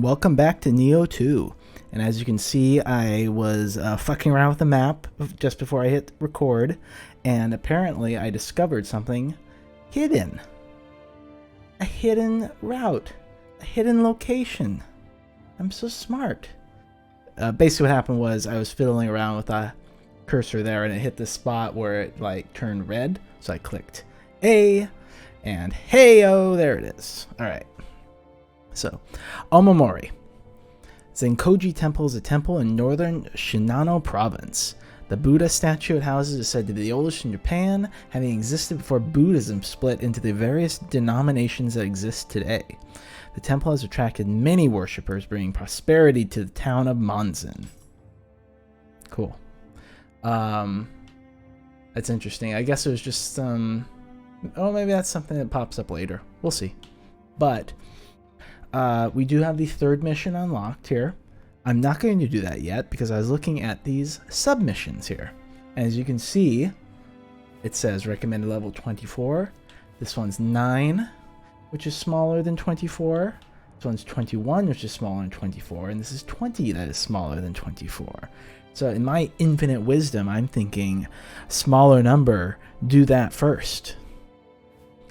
Welcome back to Nioh 2. And as you can see, I was fucking around with the map just before I hit record, and apparently I discovered something hidden. A hidden route. A hidden location. I'm so smart. Basically what happened was I was fiddling around with a cursor there and it hit the spot where it like turned red. So I clicked A, and hey-oh, there it is. Alright. So, Omamori. Zenkoji Temple is a temple in northern Shinano province. The Buddha statue it houses is said to be the oldest in Japan, having existed before Buddhism split into the various denominations that exist today. The temple has attracted many worshippers, bringing prosperity to the town of Monzen. Cool. That's interesting. I guess it was just some... oh, maybe that's something that pops up later. We'll see. But... we do have the third mission unlocked here. I'm not going to do that yet because I was looking at these submissions here. And as you can see, it says recommended level 24. This one's 9, which is smaller than 24. This one's 21, which is smaller than 24. And this is 20, that is smaller than 24. So in my infinite wisdom, I'm thinking smaller number, do that first.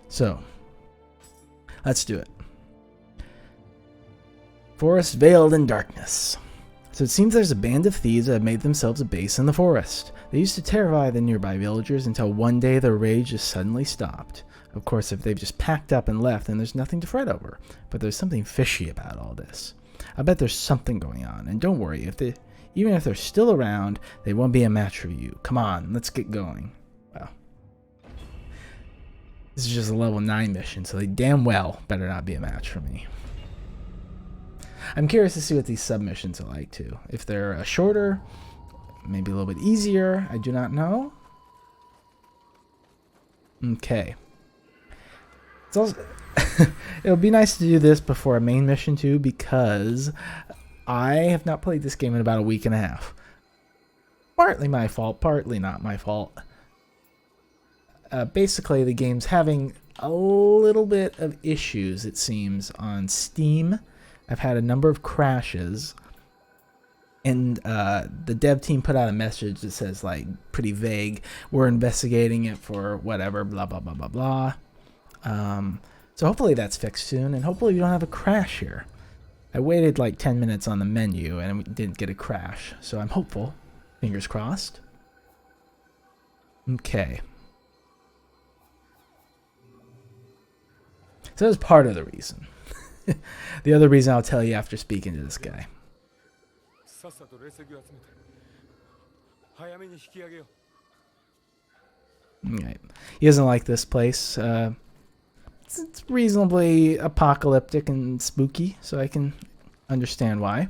So, let's do it. Forest veiled in darkness. So it seems there's a band of thieves that have made themselves a base in the forest. They used to terrify the nearby villagers until one day their rage just suddenly stopped. Of course, if they've just packed up and left, then there's nothing to fret over. But there's something fishy about all this. I bet there's something going on, and don't worry, even if they're still around, they won't be a match for you. Come on, let's get going. Well, this is just a level 9 mission, so they damn well better not be a match for me. I'm curious to see what these submissions are like too. If they're shorter, maybe a little bit easier, I do not know. Okay. It's also it'll be nice to do this before a main mission too, because I have not played this game in about a week and a half. Partly my fault, partly not my fault. Basically, the game's having a little bit of issues, it seems, on Steam. I've had a number of crashes, and the dev team put out a message that says, like, pretty vague, we're investigating it for whatever, blah, blah, blah, blah, blah. So hopefully that's fixed soon, and hopefully we don't have a crash here. I waited like 10 minutes on the menu, and we didn't get a crash, so I'm hopeful. Fingers crossed. Okay. So that's part of the reason. The other reason I'll tell you after speaking to this guy. Okay. He doesn't like this place. It's reasonably apocalyptic and spooky, so I can understand why.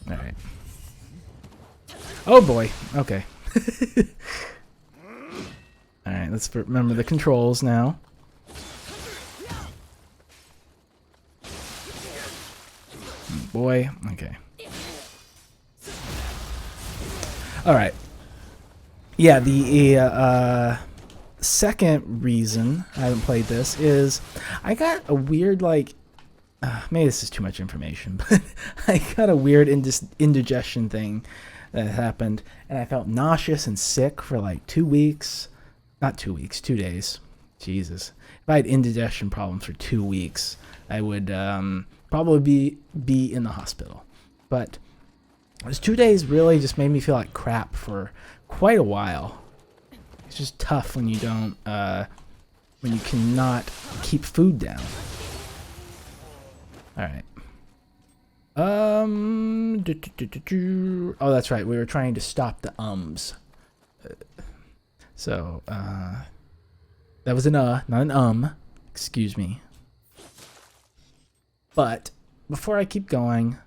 Alright. Oh boy. Okay. Alright, let's remember the controls now. Boy, okay. Alright. Yeah, the second reason I haven't played this is I got a weird, like, maybe this is too much information, but I got a weird indigestion thing that happened, and I felt nauseous and sick for like 2 weeks. Not 2 weeks, 2 days. Jesus. If I had indigestion problems for 2 weeks, I would probably be in the hospital. But those 2 days really just made me feel like crap for quite a while. It's just tough when you don't, when you cannot keep food down. Alright. Oh, that's right. We were trying to stop the ums. So, that was an not an Excuse me. But before I keep going,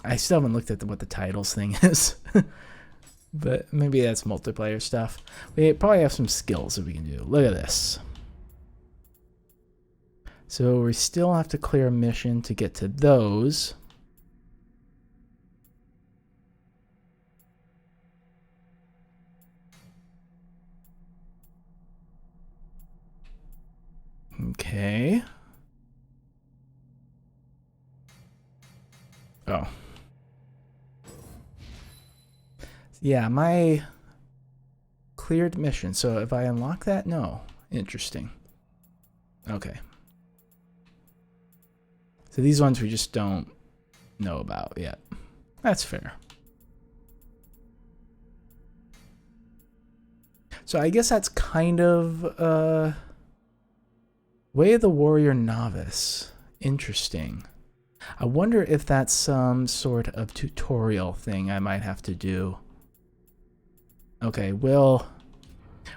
I still haven't looked at what the titles thing is. But maybe that's multiplayer stuff. We probably have some skills that we can do. Look at this. So we still have to clear a mission to get to those. Okay. Oh. Yeah, my cleared mission. So if I unlock that, no. Interesting. Okay. So these ones we just don't know about yet. That's fair. So I guess that's kind of Way of the Warrior Novice. Interesting. I wonder if that's some sort of tutorial thing I might have to do. Okay, we'll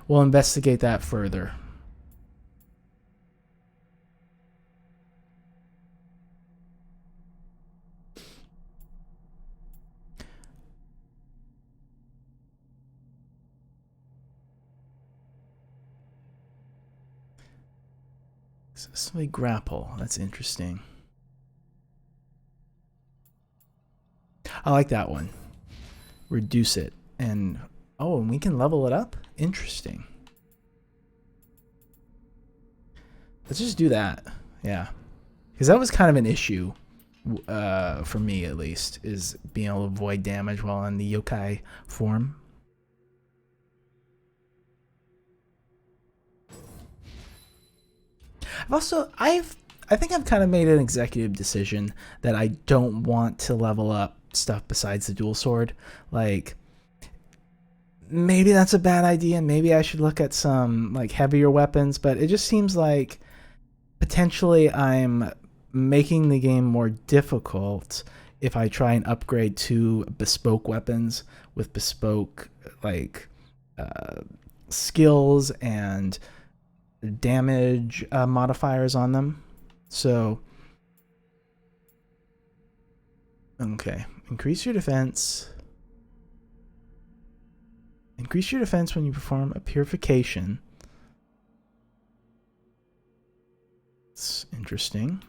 investigate that further. Successfully grapple. That's interesting. I like that one. Reduce it. And we can level it up? Interesting. Let's just do that. Yeah. Because that was kind of an issue, for me at least, is being able to avoid damage while in the yokai form. I think I've kind of made an executive decision that I don't want to level up stuff besides the dual sword. Like, maybe that's a bad idea. Maybe I should look at some like heavier weapons, but it just seems like potentially I'm making the game more difficult if I try and upgrade to bespoke weapons with bespoke like skills and damage modifiers on them. So, okay, increase your defense. Increase your defense when you perform a purification. It's interesting.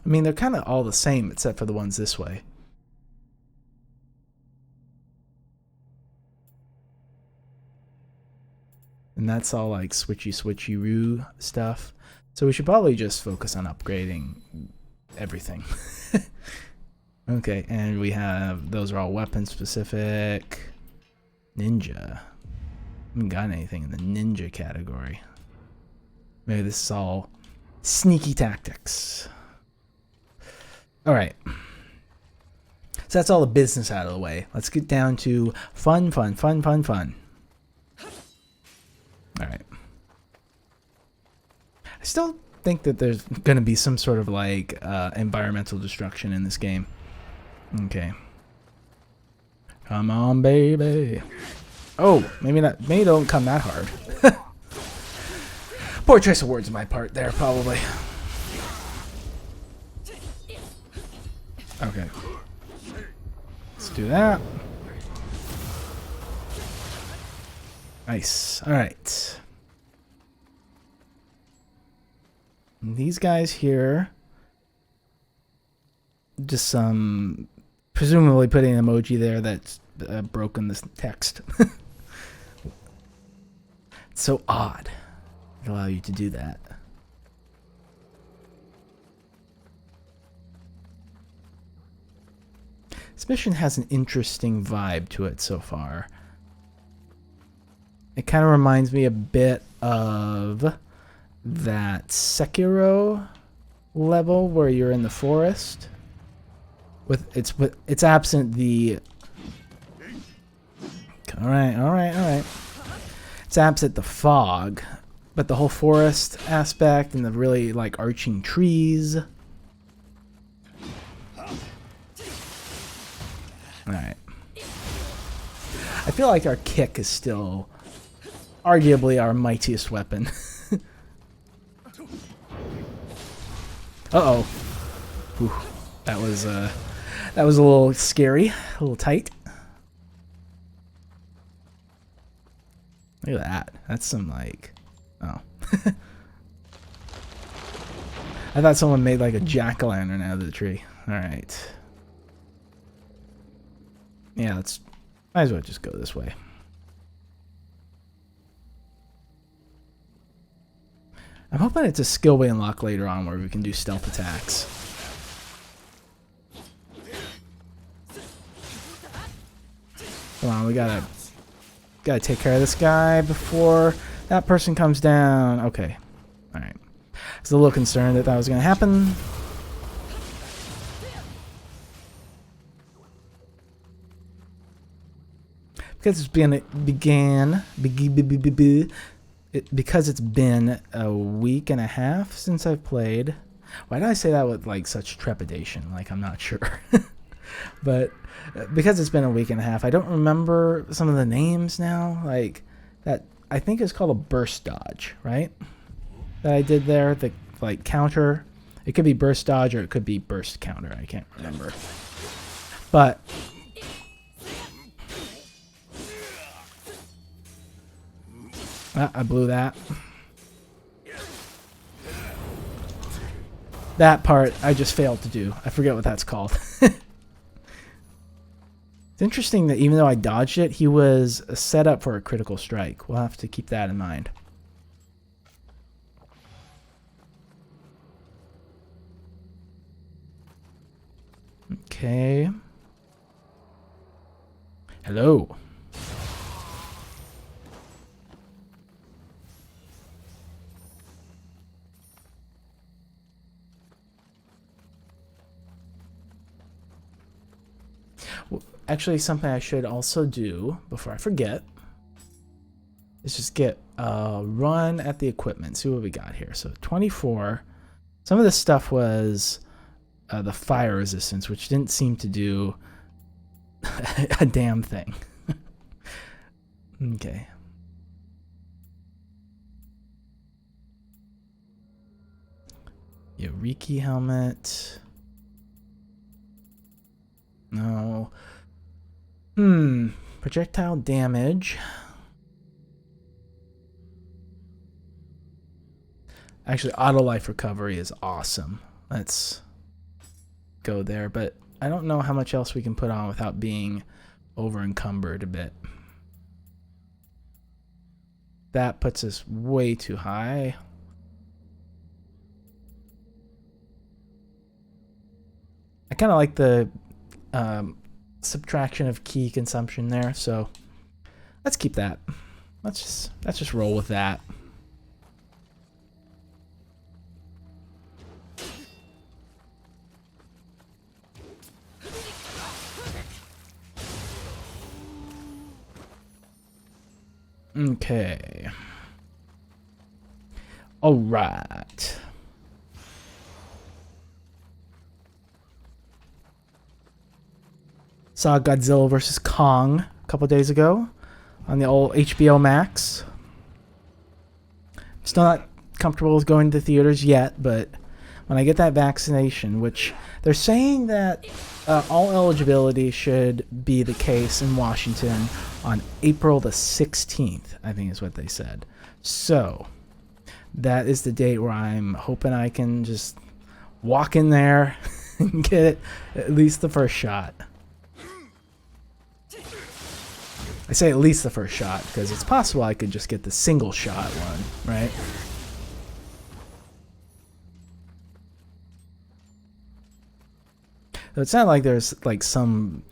I mean, they're kind of all the same except for the ones this way. And that's all like switchy-roo stuff. So we should probably just focus on upgrading everything. Okay, and we have, those are all weapon specific. Ninja. I haven't got anything in the ninja category. Maybe this is all sneaky tactics. Alright. So that's all the business out of the way. Let's get down to fun. Alright. I still think that there's going to be some sort of like environmental destruction in this game. Okay. Come on, baby. Oh, maybe not. Maybe don't come that hard. Poor choice of words on my part there, probably. Okay. Let's do that. Nice. Alright. These guys here. Just some. Presumably putting an emoji there that's broken this text. It's so odd. They allow you to do that. This mission has an interesting vibe to it so far. It kind of reminds me a bit of that Sekiro level where you're in the forest. It's absent the. All right. It's absent the fog, but the whole forest aspect and the really like arching trees. Alright. I feel like our kick is still arguably our mightiest weapon. Uh-oh. Whew. That was a little scary, a little tight. Look at that. That's some like, oh. I thought someone made like a jack-o'-lantern out of the tree. Alright. Yeah, let's... might as well just go this way. I'm hoping it's a skill we unlock later on where we can do stealth attacks. Come on, we gotta take care of this guy before that person comes down. Okay. Alright. I was a little concerned that was gonna happen. Because it's because it's been a week and a half since I've played. Why did I say that with like such trepidation? Like I'm not sure. But because it's been a week and a half, I don't remember some of the names now. Like that, I think it's called a burst dodge, right? That I did there, the like counter. It could be burst dodge or it could be burst counter. I can't remember. But I blew that. That part I just failed to do. I forget what that's called. It's interesting that even though I dodged it, he was set up for a critical strike. We'll have to keep that in mind. Okay. Hello. Actually, something I should also do before I forget is just get a run at the equipment. See what we got here. So 24. Some of this stuff was the fire resistance, which didn't seem to do a damn thing. Okay. Yoriki helmet. No. Projectile damage. Actually, auto life recovery is awesome. Let's go there, but I don't know how much else we can put on without being over encumbered a bit. That puts us way too high. I kind of like the subtraction of key consumption there, so let's keep that. Let's just roll with that. Okay. All right. Saw Godzilla vs. Kong a couple days ago on the old HBO Max. Still not comfortable with going to theaters yet, but when I get that vaccination, which they're saying that all eligibility should be the case in Washington on April the 16th, I think is what they said. So that is the date where I'm hoping I can just walk in there and get at least the first shot. I say at least the first shot because it's possible I could just get the single shot one, right? So it's not like there's like some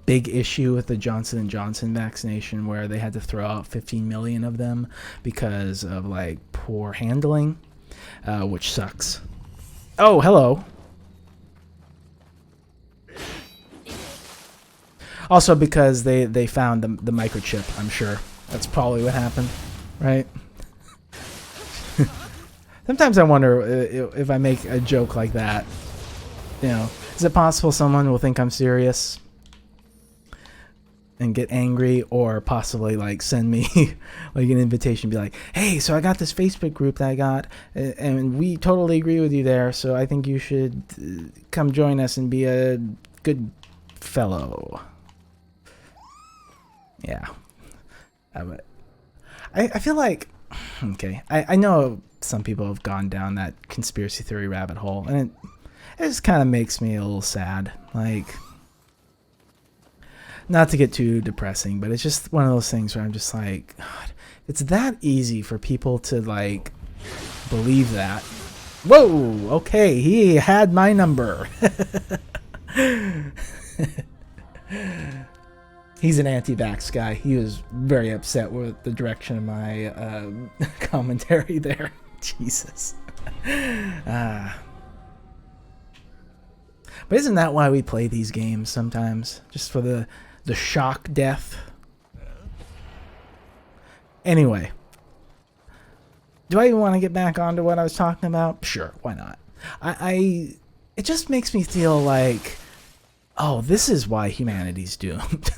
big issue with the Johnson & Johnson vaccination where they had to throw out 15 million of them because of like poor handling, which sucks. Oh, hello. Also because they found the microchip, I'm sure. That's probably what happened, right? Sometimes I wonder if I make a joke like that, you know, is it possible someone will think I'm serious and get angry, or possibly like send me like an invitation, be like, hey, so I got this Facebook group that I got, and we totally agree with you there, so I think you should come join us and be a good fellow. Yeah. I feel like, okay, I know some people have gone down that conspiracy theory rabbit hole, and it just kind of makes me a little sad. Like, not to get too depressing, but it's just one of those things where I'm just like, God, it's that easy for people to like believe that. Whoa, okay, he had my number. He's an anti-vax guy. He was very upset with the direction of my commentary there. Jesus. But isn't that why we play these games sometimes? Just for the shock death? Anyway. Do I even want to get back onto what I was talking about? Sure, why not? It just makes me feel like, oh, this is why humanity's doomed.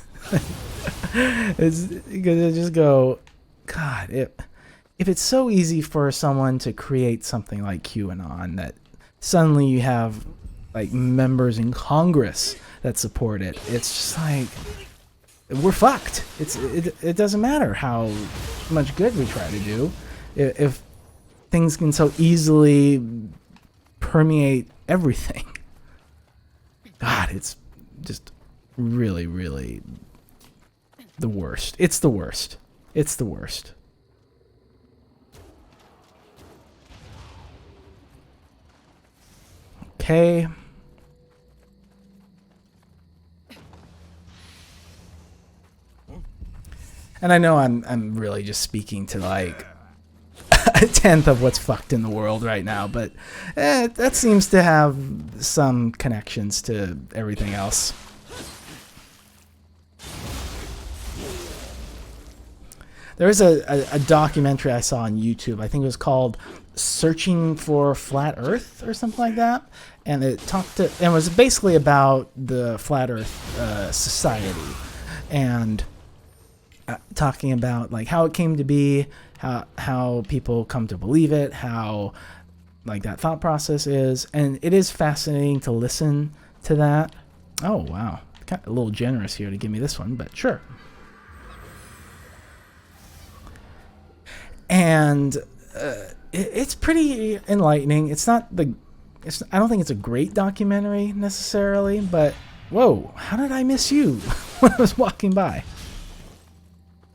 It's because I just go, God, if it's so easy for someone to create something like QAnon that suddenly you have like members in Congress that support it, it's just like we're fucked. It doesn't matter how much good we try to do if things can so easily permeate everything. God, it's just really, really the worst. It's the worst. It's the worst. Okay. And I know I'm really just speaking to like a tenth of what's fucked in the world right now, but that seems to have some connections to everything else. There is a documentary I saw on YouTube. I think it was called Searching for Flat Earth or something like that. And it was basically about the Flat Earth Society. And talking about like how it came to be, how people come to believe it, how like that thought process is. And it is fascinating to listen to that. Oh, wow. Kind of a little generous here to give me this one, but sure. And it's pretty enlightening. It's not I don't think it's a great documentary necessarily, but whoa, how did I miss you when I was walking by?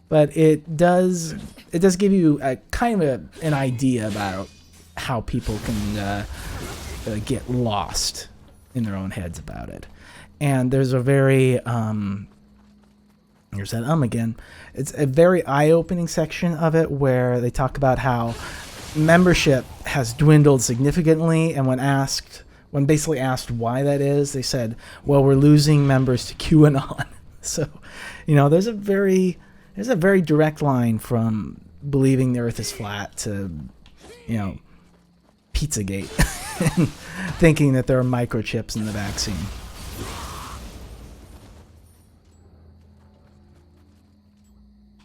But it does give you a kind of an idea about how people can get lost in their own heads about it. And there's a very here's that again. It's a very eye-opening section of it where they talk about how membership has dwindled significantly, and when basically asked why that is, they said, well, we're losing members to QAnon. So, there's a very direct line from believing the earth is flat to, Pizzagate and thinking that there are microchips in the vaccine.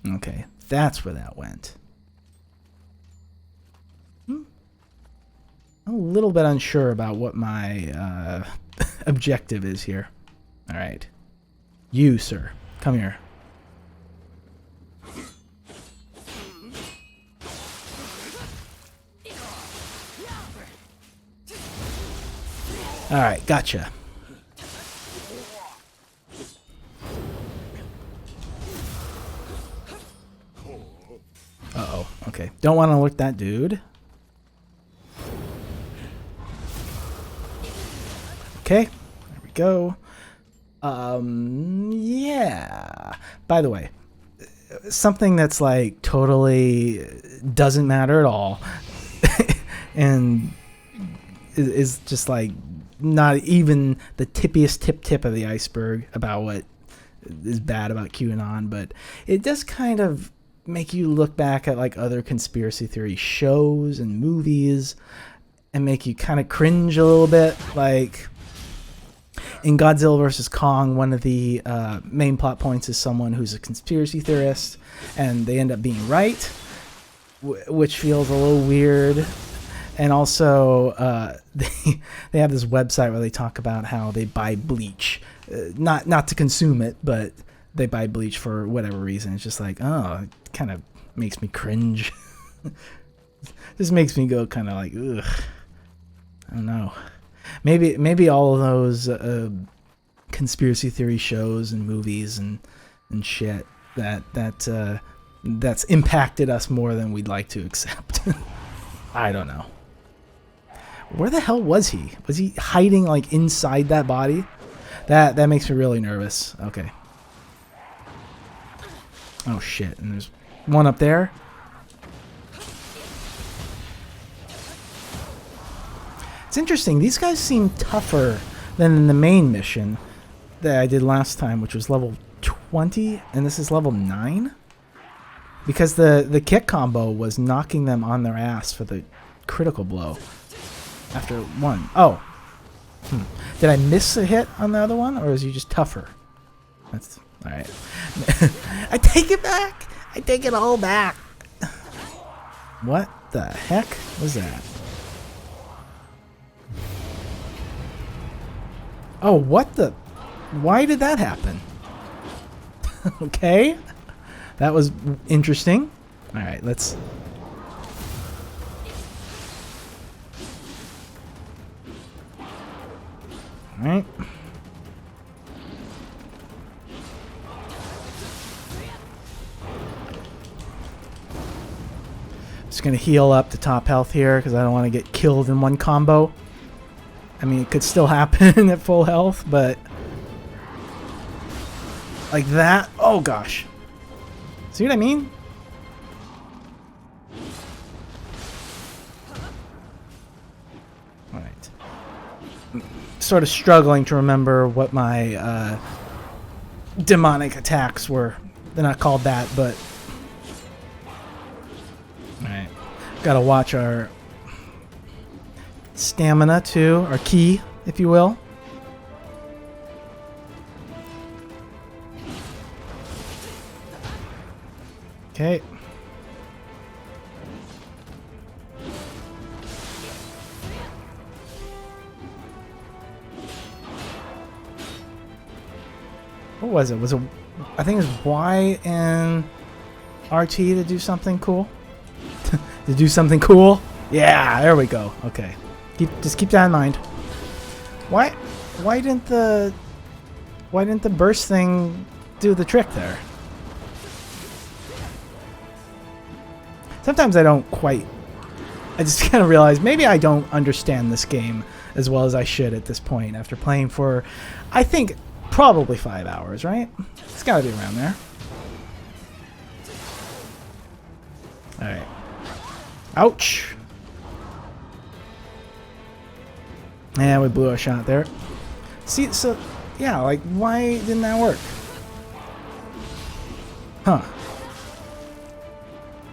Okay, that's where that went. I'm a little bit unsure about what my objective is here. All right. You, sir, come here. All right, gotcha. Uh-oh, okay. Don't want to look that dude. Okay, there we go. Yeah. By the way, something that's like totally doesn't matter at all and is just like not even the tippiest tip of the iceberg about what is bad about QAnon, but it does kind of make you look back at like other conspiracy theory shows and movies and make you kind of cringe a little bit. Like in Godzilla vs. Kong, one of the main plot points is someone who's a conspiracy theorist and they end up being right, which feels a little weird. And also they have this website where they talk about how they buy bleach, not to consume it, but they buy bleach for whatever reason. It's just like, oh, it kind of makes me cringe. This makes me go kind of like, ugh. I don't know. Maybe all of those conspiracy theory shows and movies and shit that's impacted us more than we'd like to accept. I don't know. Where the hell was he? Was he hiding like inside that body? That makes me really nervous. Okay. Oh shit, and there's one up there. It's interesting, these guys seem tougher than in the main mission that I did last time, which was level 20, and this is level 9? Because the kick combo was knocking them on their ass for the critical blow after one. Oh. Did I miss a hit on the other one, or is he just tougher? That's alright. I take it back! I take it all back! What the heck was that? Oh, what the... Why did that happen? Okay. That was interesting. Alright, let's... Alright. Just gonna heal up to top health here because I don't want to get killed in one combo. I mean, it could still happen at full health, but... Like that? Oh gosh. See what I mean? Alright. Sort of struggling to remember what my demonic attacks were. They're not called that, but... Alright. Gotta watch our stamina too, our ki, if you will. Okay. What was it? I think it was Y and RT to do something cool? To do something cool? Yeah, there we go. Okay. Just keep that in mind. Why didn't the burst thing do the trick there? Sometimes I don't quite... I just kind of realize maybe I don't understand this game as well as I should at this point after playing for, I think, probably 5 hours, right? It's got to be around there. Alright. Ouch! Yeah, we blew a shot there. See, so, yeah, like, why didn't that work? Huh.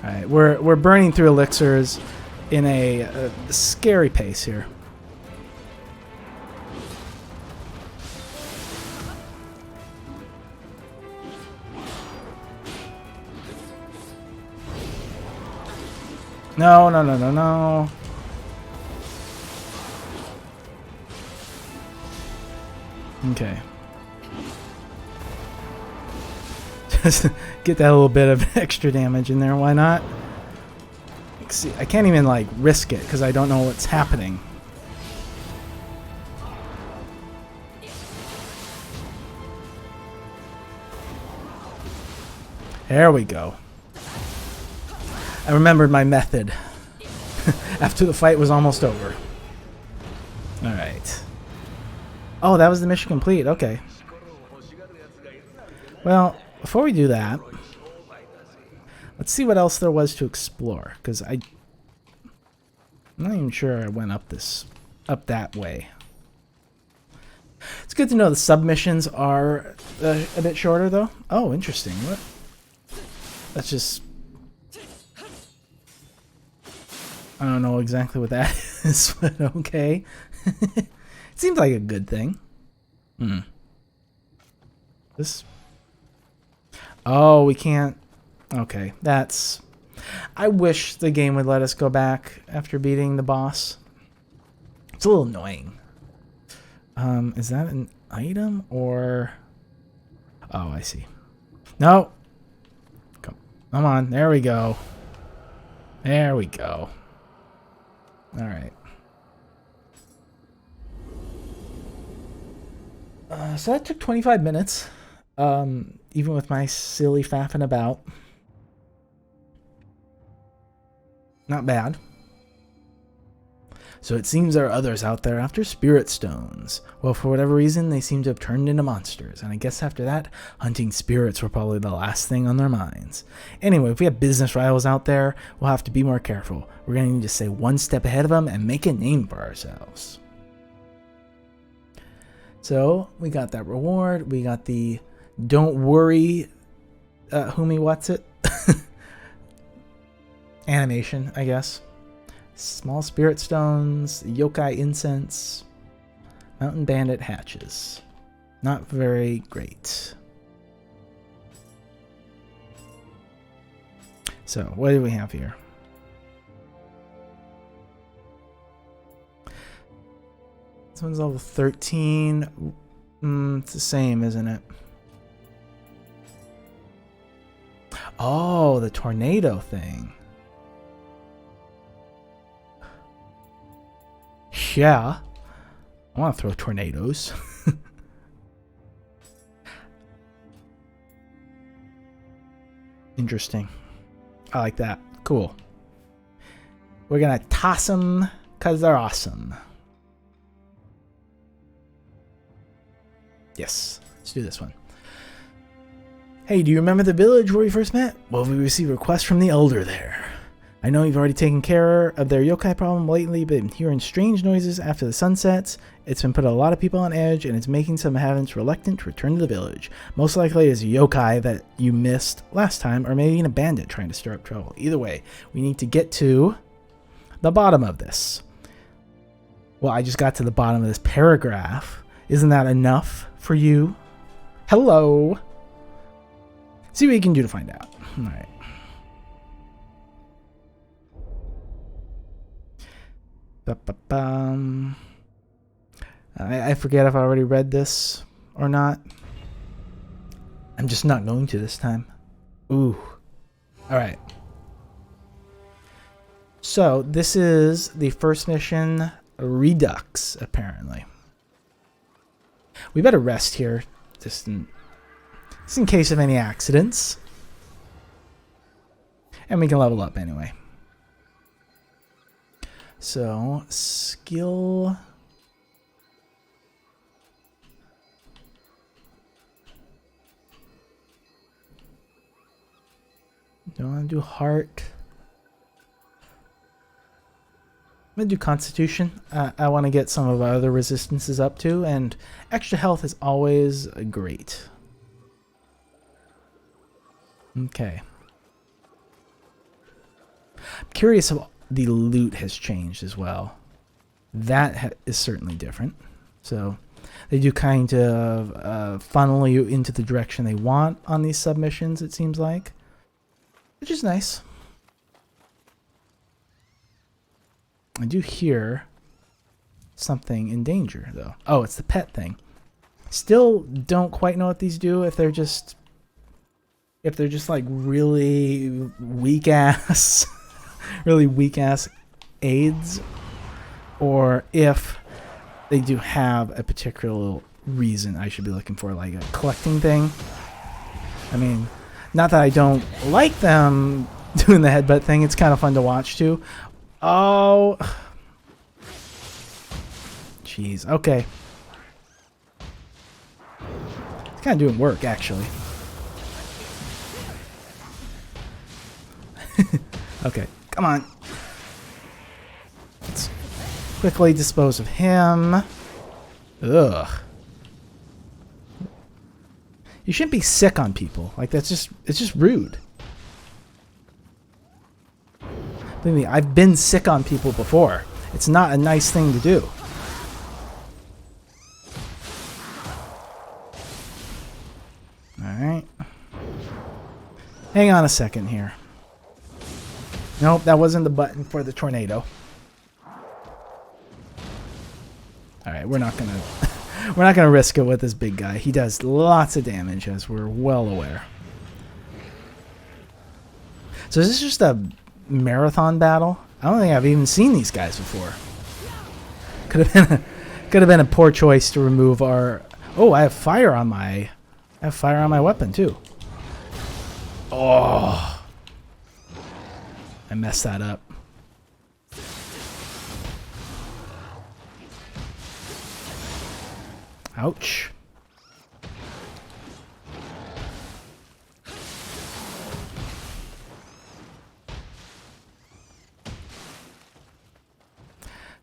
Alright, we're burning through elixirs in a scary pace here. No, no, no, no, no. Okay. Just get that little bit of extra damage in there, why not? See, I can't even like risk it because I don't know what's happening. There we go. I remembered my method after the fight was almost over. Alright. Oh, that was the mission complete. Okay. Well, before we do that, let's see what else there was to explore, because I'm not even sure I went up that way. It's good to know the submissions are a bit shorter, though. Oh, interesting. What? That's just... I don't know exactly what that is, but okay. It seems like a good thing. This... Oh, we can't... Okay, that's... I wish the game would let us go back after beating the boss. It's a little annoying. Is that an item or... Oh, I see. No! Come on, there we go. There we go. Alright. So that took 25 minutes. Even with my silly faffing about. Not bad. So it seems there are others out there after spirit stones. Well, for whatever reason, they seem to have turned into monsters. And I guess after that, hunting spirits were probably the last thing on their minds. Anyway, if we have business rivals out there, we'll have to be more careful. We're going to need to stay one step ahead of them and make a name for ourselves. So we got that reward. We got the don't worry, Humi, what's it? Animation, I guess. Small spirit stones, yokai incense, mountain bandit hatches. Not very great. So, what do we have here? This one's level 13. It's the same, isn't it? Oh, the tornado thing. Yeah. I want to throw tornadoes. Interesting. I like that. Cool. We're going to toss them because they're awesome. Yes. Let's do this one. Hey, do you remember the village where we first met? Well, we received a request from the elder there. I know you've already taken care of their yokai problem lately, but I'm hearing strange noises after the sun sets. It's been putting a lot of people on edge, and it's making some inhabitants reluctant to return to the village. Most likely it's a yokai that you missed last time, or maybe even a bandit trying to stir up trouble. Either way, we need to get to the bottom of this. Well, I just got to the bottom of this paragraph. Isn't that enough for you? Hello! See what you can do to find out. All right. I forget if I already read this or not. I'm just not going to this time. Ooh. Alright. So, this is the first mission, Redux, apparently. We better rest here, just in case of any accidents. And we can level up anyway. So, skill. Don't want to do heart. I'm going to do constitution. I want to get some of our other resistances up too, and extra health is always great. Okay. I'm curious if the loot has changed as well. That is certainly different. So they do kind of funnel you into the direction they want on these submissions, it seems like. Which is nice. I do hear something in danger, though. Oh, it's the pet thing. Still don't quite know what these do. If they're just like really weak ass, really weak ass aids, or if they do have a particular reason I should be looking for, like a collecting thing. I mean, not that I don't like them doing the headbutt thing. It's kind of fun to watch too. Oh, jeez. Okay. It's kind of doing work, actually. Okay, come on. Let's quickly dispose of him. Ugh. You shouldn't be sick on people. Like, it's just rude. Believe me, I've been sick on people before. It's not a nice thing to do. Alright. Hang on a second here. Nope, that wasn't the button for the tornado. Alright, we're not gonna risk it with this big guy. He does lots of damage, as we're well aware. So is this just a marathon battle? I don't think I've even seen these guys before. Could have been a poor choice to remove our... Oh, I have fire on my weapon too. Oh. I messed that up. Ouch.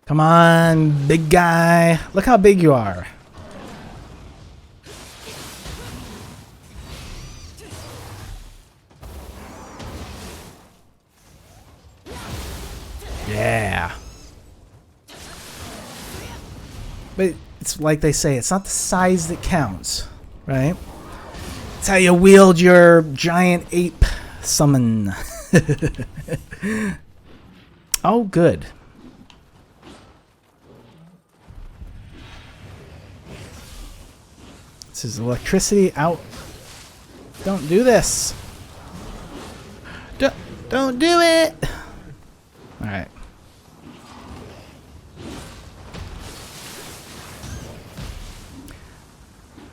Come on, big guy. Look how big you are. Yeah. But it's like they say, it's not the size that counts, right? It's how you wield your giant ape summon. Oh, good. This is electricity out. Don't do this. Don't do it. All right.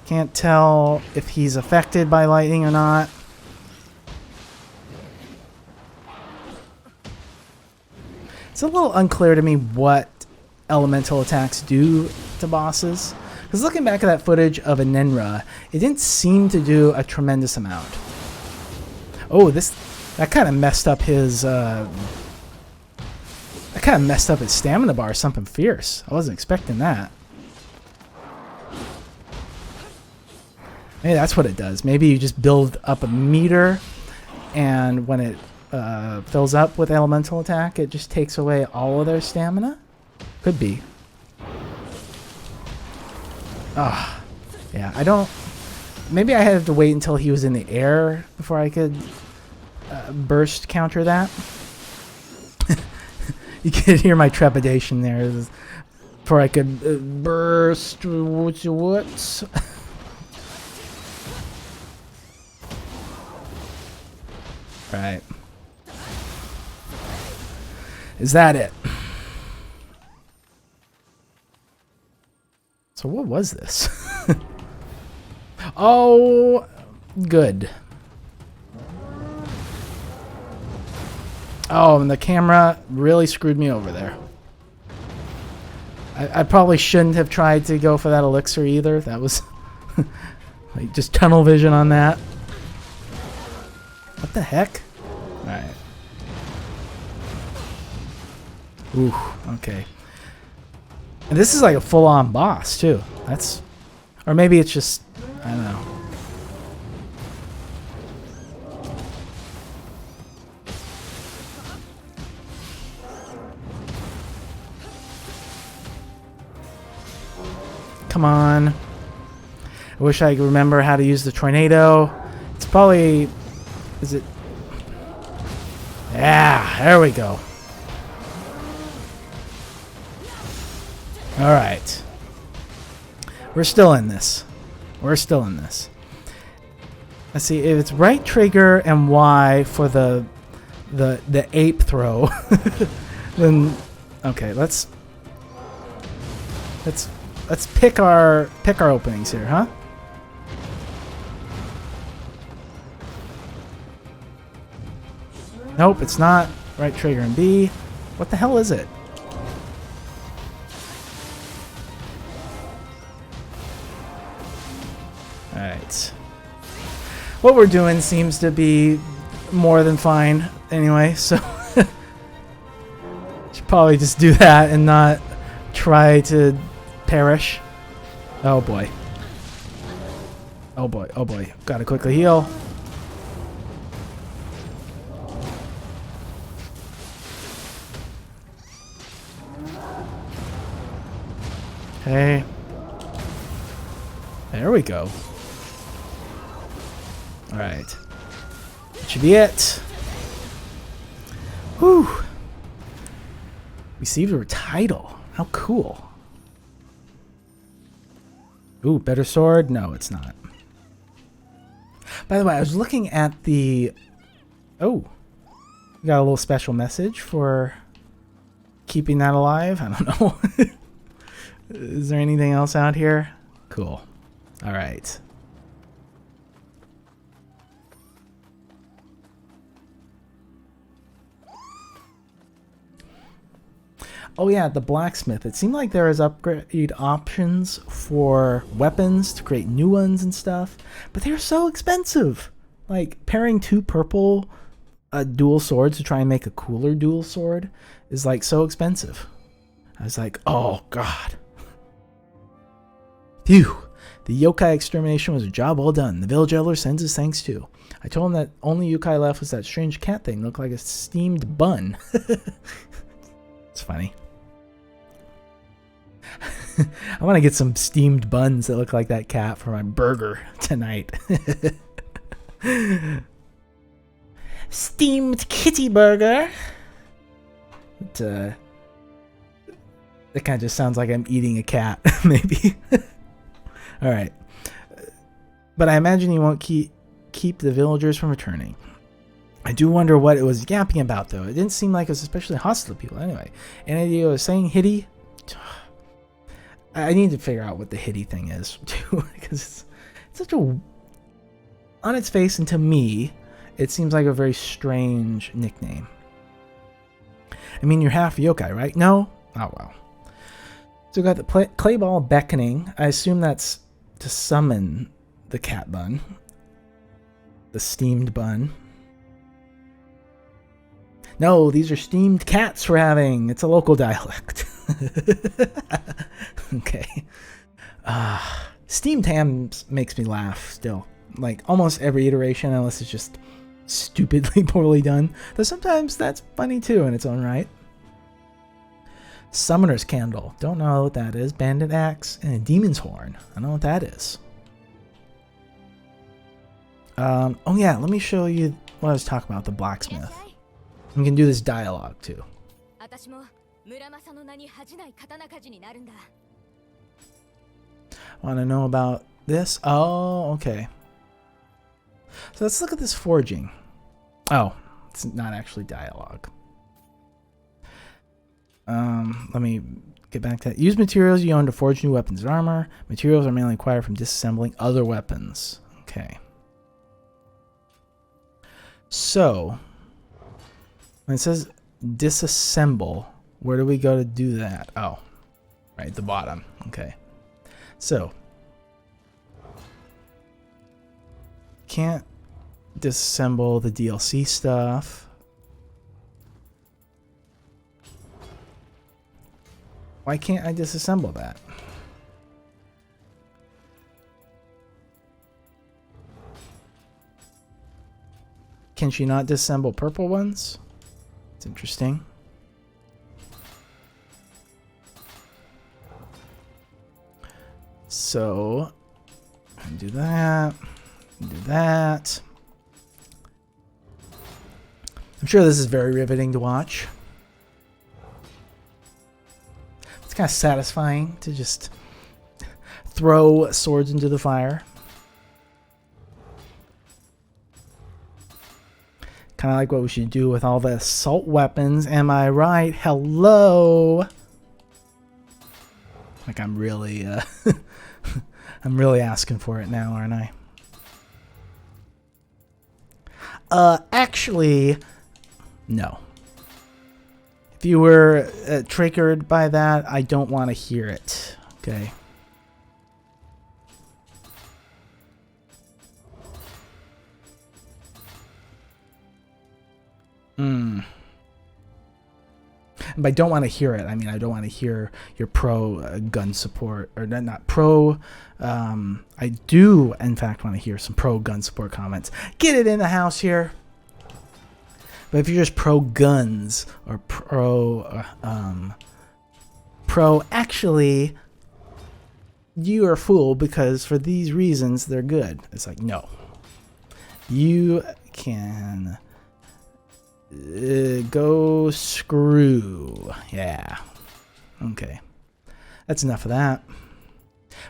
Can't tell if he's affected by lightning or not. It's a little unclear to me what elemental attacks do to bosses. Because looking back at that footage of a Ninra, it didn't seem to do a tremendous amount. Oh, that kind of messed up his stamina bar, something fierce. I wasn't expecting that. Maybe that's what it does. Maybe you just build up a meter, and when it fills up with elemental attack, it just takes away all of their stamina? Could be. Ah, yeah, I don't... Maybe I had to wait until he was in the air before I could burst counter that. You could hear my trepidation there. Before I could burst... What? Right. Is that it? So what was this? Oh, good. Oh, and the camera really screwed me over there. I probably shouldn't have tried to go for that elixir either. That was like just tunnel vision on that. What the heck? Alright. Ooh, okay. And this is like a full-on boss, too. That's... Or maybe it's just... I don't know. Come on. I wish I could remember how to use the tornado. It's probably... Is it... Yeah, there we go. Alright. We're still in this. We're still in this. Let's see, if it's right trigger and Y for the ape throw, then okay, let's pick our openings here, huh? Nope, it's not right trigger and B. What the hell is it? Alright. What we're doing seems to be more than fine anyway, so should probably just do that and not try to perish. Oh boy. Oh boy, oh boy. Gotta quickly heal. Okay. There we go. Alright. That should be it. Whew. Received a title. How cool. Ooh, better sword? No, it's not. By the way, I was looking at the... Oh. We got a little special message for keeping that alive? I don't know. Is there anything else out here? Cool. All right. Oh yeah, the blacksmith. It seemed like there was upgrade options for weapons to create new ones and stuff, but they were so expensive. Like pairing two purple dual swords to try and make a cooler dual sword is like so expensive. I was like, oh god. Phew. The yokai extermination was a job well done. The village elder sends his thanks too. I told him that only yokai left was that strange cat thing. Looked like a steamed bun. It's funny. I want to get some steamed buns that look like that cat for my burger tonight. Steamed kitty burger. It kind of just sounds like I'm eating a cat, maybe. All right. But I imagine you won't keep the villagers from returning. I do wonder what it was yapping about, though. It didn't seem like it was especially hostile to people anyway. And idea was saying hitty. I need to figure out what the hitty thing is, too. Because it's such a... On its face, and to me, it seems like a very strange nickname. I mean, you're half yokai, right? No? Oh, well. So we got the clay ball beckoning. I assume that's to summon the cat bun. The steamed bun. No, these are steamed cats we're having. It's a local dialect. Okay. Steamed hams makes me laugh still. Like almost every iteration, unless it's just stupidly poorly done. Though sometimes that's funny too in its own right. Summoner's Candle. Don't know what that is. Bandit Axe and a Demon's Horn. I don't know what that is. Oh yeah, let me show you what I was talking about, the blacksmith. We can do this dialogue too. Want to know about this? Oh, okay. So let's look at this forging. Oh, it's not actually dialogue. Let me get back to that. Use materials you own to forge new weapons and armor. Materials are mainly acquired from disassembling other weapons. Okay. So, when it says disassemble, where do we go to do that? Oh, right at the bottom. Okay. So, can't disassemble the DLC stuff. Why can't I disassemble that? Can she not disassemble purple ones? It's interesting. So, do that. Do that. I'm sure this is very riveting to watch. It's kind of satisfying to just throw swords into the fire. Kind of like what we should do with all the assault weapons. Am I right? Hello. Like I'm really, I'm really asking for it now, aren't I? Actually, no. If you were triggered by that, I don't want to hear it. Okay. But I don't want to hear it. I mean, I don't want to hear your pro gun support, or not pro. I do, in fact, want to hear some pro gun support comments. Get it in the house here. But if you're just pro guns or pro, actually, you are a fool because for these reasons they're good. It's like, no, you can. Go screw. Yeah. Okay. That's enough of that.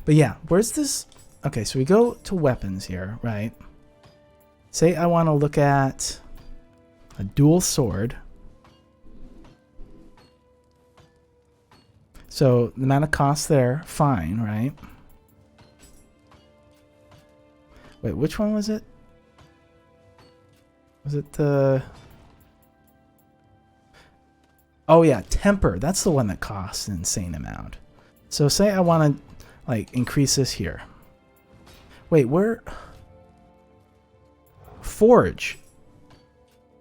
But yeah, where's this? Okay, so we go to weapons here, right? Say I want to look at a dual sword. So the amount of cost there, fine, right? Wait, which one was it? Was it the... Oh yeah, temper. That's the one that costs an insane amount. So say I want to like increase this here. Wait, where? Forge.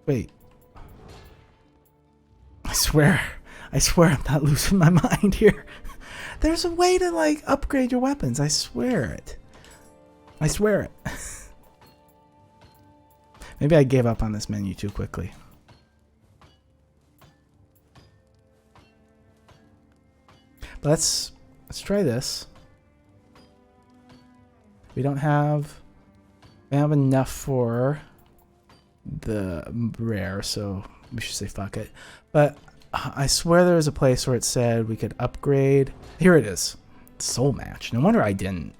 Wait. I swear I'm not losing my mind here. There's a way to like upgrade your weapons. I swear it. I swear it. Maybe I gave up on this menu too quickly. But let's try this. We don't have enough for the rare, so we should say fuck it. But I swear there was a place where it said we could upgrade. Here it is. Soul match. No wonder it didn't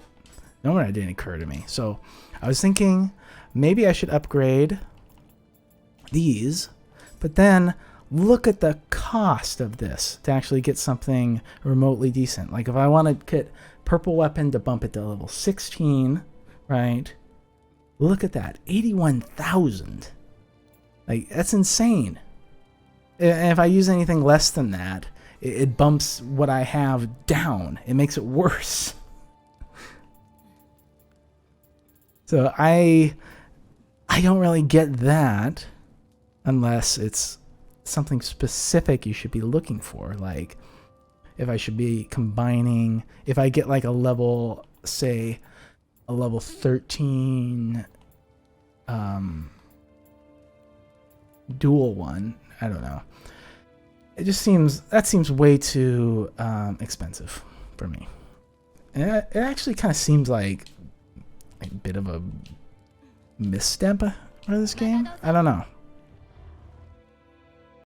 occur to me. So I was thinking maybe I should upgrade these, but then look at the cost of this to actually get something remotely decent. Like if I want to get purple weapon to bump it to level 16, right? Look at that, 81,000. Like that's insane. And if I use anything less than that, it bumps what I have down. It makes it worse. So I don't really get that unless it's something specific you should be looking for. Like if I should be combining, if I get like a level, say a level 13 dual one, I don't know. It just seems, that seems way too expensive for me. And it actually kind of seems like a bit of a misstep for this game. I don't know.